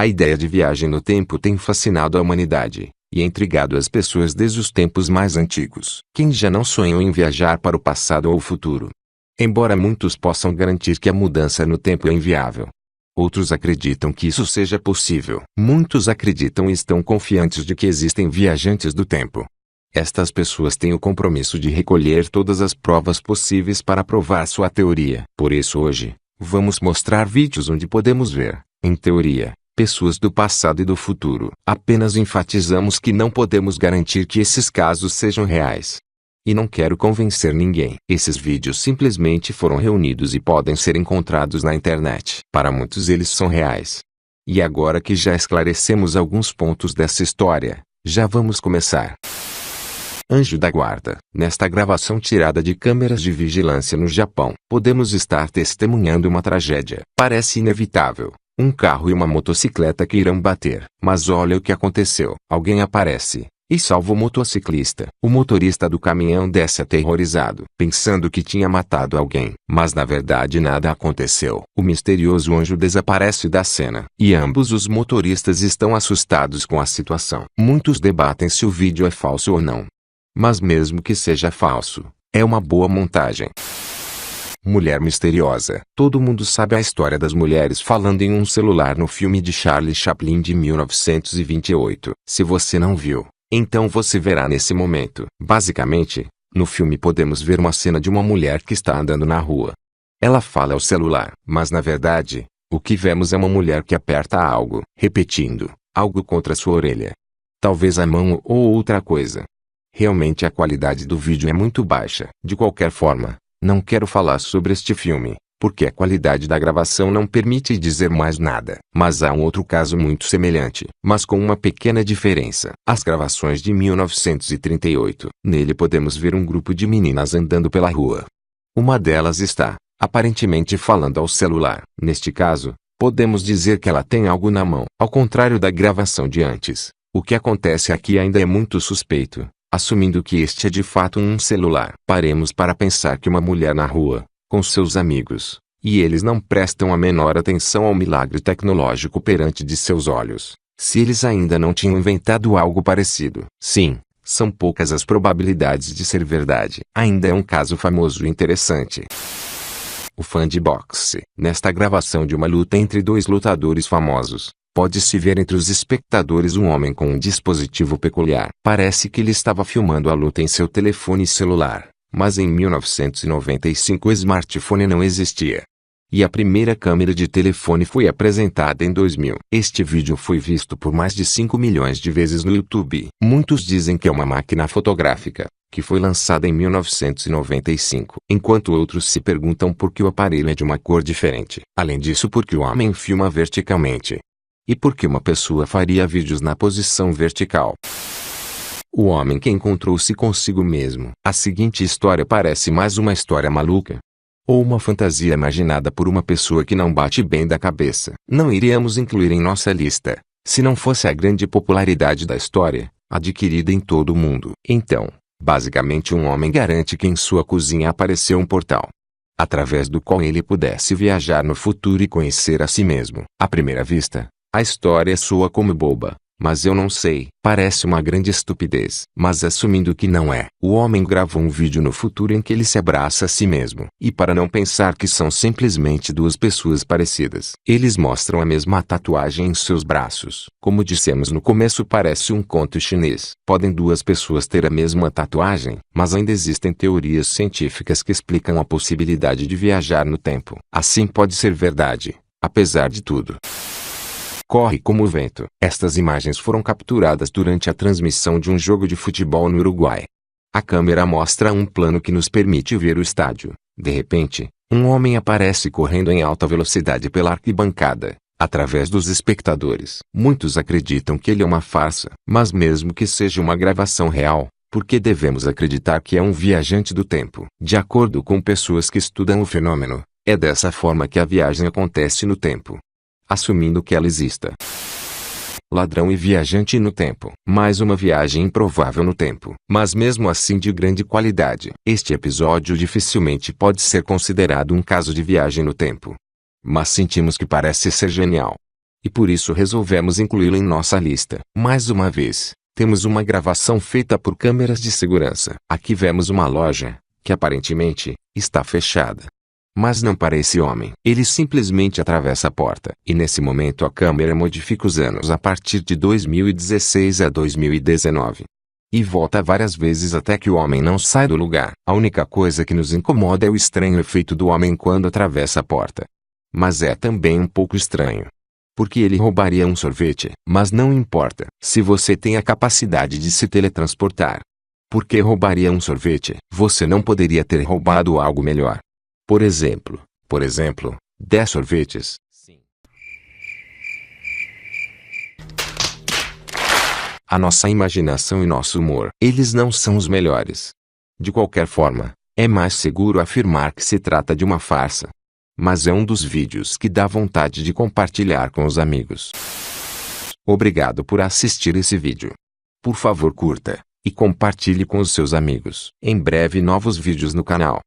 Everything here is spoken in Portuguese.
A ideia de viagem no tempo tem fascinado a humanidade e intrigado as pessoas desde os tempos mais antigos. Quem já não sonhou em viajar para o passado ou o futuro? Embora muitos possam garantir que a mudança no tempo é inviável, outros acreditam que isso seja possível. Muitos acreditam e estão confiantes de que existem viajantes do tempo. Estas pessoas têm o compromisso de recolher todas as provas possíveis para provar sua teoria. Por isso hoje, vamos mostrar vídeos onde podemos ver, em teoria, pessoas do passado e do futuro. Apenas enfatizamos que não podemos garantir que esses casos sejam reais. E não quero convencer ninguém. Esses vídeos simplesmente foram reunidos e podem ser encontrados na internet. Para muitos eles são reais. E agora que já esclarecemos alguns pontos dessa história, já vamos começar. Anjo da guarda. Nesta gravação tirada de câmeras de vigilância no Japão, podemos estar testemunhando uma tragédia. Parece inevitável. Um carro e uma motocicleta que irão bater. Mas olha o que aconteceu. Alguém aparece e salva o motociclista. O motorista do caminhão desce aterrorizado, pensando que tinha matado alguém. Mas na verdade nada aconteceu. O misterioso anjo desaparece da cena. E ambos os motoristas estão assustados com a situação. Muitos debatem se o vídeo é falso ou não. Mas mesmo que seja falso, é uma boa montagem. Mulher misteriosa. Todo mundo sabe a história das mulheres falando em um celular no filme de Charlie Chaplin de 1928. Se você não viu, então você verá nesse momento. Basicamente, no filme podemos ver uma cena de uma mulher que está andando na rua. Ela fala ao celular, mas na verdade, o que vemos é uma mulher que aperta algo, repetindo, algo contra sua orelha. Talvez a mão ou outra coisa. Realmente a qualidade do vídeo é muito baixa. De qualquer forma, não quero falar sobre este filme, porque a qualidade da gravação não permite dizer mais nada. Mas há um outro caso muito semelhante, mas com uma pequena diferença. As gravações de 1938. Nele podemos ver um grupo de meninas andando pela rua. Uma delas está, aparentemente falando ao celular. Neste caso, podemos dizer que ela tem algo na mão. Ao contrário da gravação de antes, o que acontece aqui ainda é muito suspeito. Assumindo que este é de fato um celular. Paremos para pensar que uma mulher na rua, com seus amigos, e eles não prestam a menor atenção ao milagre tecnológico perante de seus olhos. Se eles ainda não tinham inventado algo parecido. Sim, são poucas as probabilidades de ser verdade. Ainda é um caso famoso e interessante. O fã de boxe. Nesta gravação de uma luta entre dois lutadores famosos, pode-se ver entre os espectadores um homem com um dispositivo peculiar. Parece que ele estava filmando a luta em seu telefone celular, mas em 1995 o smartphone não existia. E a primeira câmera de telefone foi apresentada em 2000. Este vídeo foi visto por mais de 5 milhões de vezes no YouTube. Muitos dizem que é uma máquina fotográfica, que foi lançada em 1995, enquanto outros se perguntam por que o aparelho é de uma cor diferente. Além disso, porque o homem filma verticalmente. E por que uma pessoa faria vídeos na posição vertical? O homem que encontrou-se consigo mesmo. A seguinte história parece mais uma história maluca, ou uma fantasia imaginada por uma pessoa que não bate bem da cabeça. Não iríamos incluir em nossa lista, se não fosse a grande popularidade da história, adquirida em todo o mundo. Então, basicamente um homem garante que em sua cozinha apareceu um portal, através do qual ele pudesse viajar no futuro e conhecer a si mesmo. À primeira vista, a história soa como boba, mas eu não sei. Parece uma grande estupidez. Mas assumindo que não é, o homem gravou um vídeo no futuro em que ele se abraça a si mesmo. E para não pensar que são simplesmente duas pessoas parecidas, eles mostram a mesma tatuagem em seus braços. Como dissemos no começo, parece um conto chinês. Podem duas pessoas ter a mesma tatuagem, mas ainda existem teorias científicas que explicam a possibilidade de viajar no tempo. Assim pode ser verdade, apesar de tudo. Corre como o vento. Estas imagens foram capturadas durante a transmissão de um jogo de futebol no Uruguai. A câmera mostra um plano que nos permite ver o estádio. De repente, um homem aparece correndo em alta velocidade pela arquibancada, através dos espectadores. Muitos acreditam que ele é uma farsa, mas mesmo que seja uma gravação real, por que devemos acreditar que é um viajante do tempo? De acordo com pessoas que estudam o fenômeno, é dessa forma que a viagem acontece no tempo, assumindo que ela exista. Ladrão e viajante no tempo. Mais uma viagem improvável no tempo, mas mesmo assim de grande qualidade. Este episódio dificilmente pode ser considerado um caso de viagem no tempo, mas sentimos que parece ser genial. E por isso resolvemos incluí-lo em nossa lista. Mais uma vez, temos uma gravação feita por câmeras de segurança. Aqui vemos uma loja, que aparentemente, está fechada. Mas não para esse homem. Ele simplesmente atravessa a porta. E nesse momento a câmera modifica os anos a partir de 2016 a 2019. E volta várias vezes até que o homem não sai do lugar. A única coisa que nos incomoda é o estranho efeito do homem quando atravessa a porta. Mas é também um pouco estranho. Porque ele roubaria um sorvete. Mas não importa. Se você tem a capacidade de se teletransportar. Por que roubaria um sorvete? Você não poderia ter roubado algo melhor. Por exemplo, 10 sorvetes. Sim. A nossa imaginação e nosso humor, eles não são os melhores. De qualquer forma, é mais seguro afirmar que se trata de uma farsa. Mas é um dos vídeos que dá vontade de compartilhar com os amigos. Obrigado por assistir esse vídeo. Por favor, curta e compartilhe com os seus amigos. Em breve novos vídeos no canal.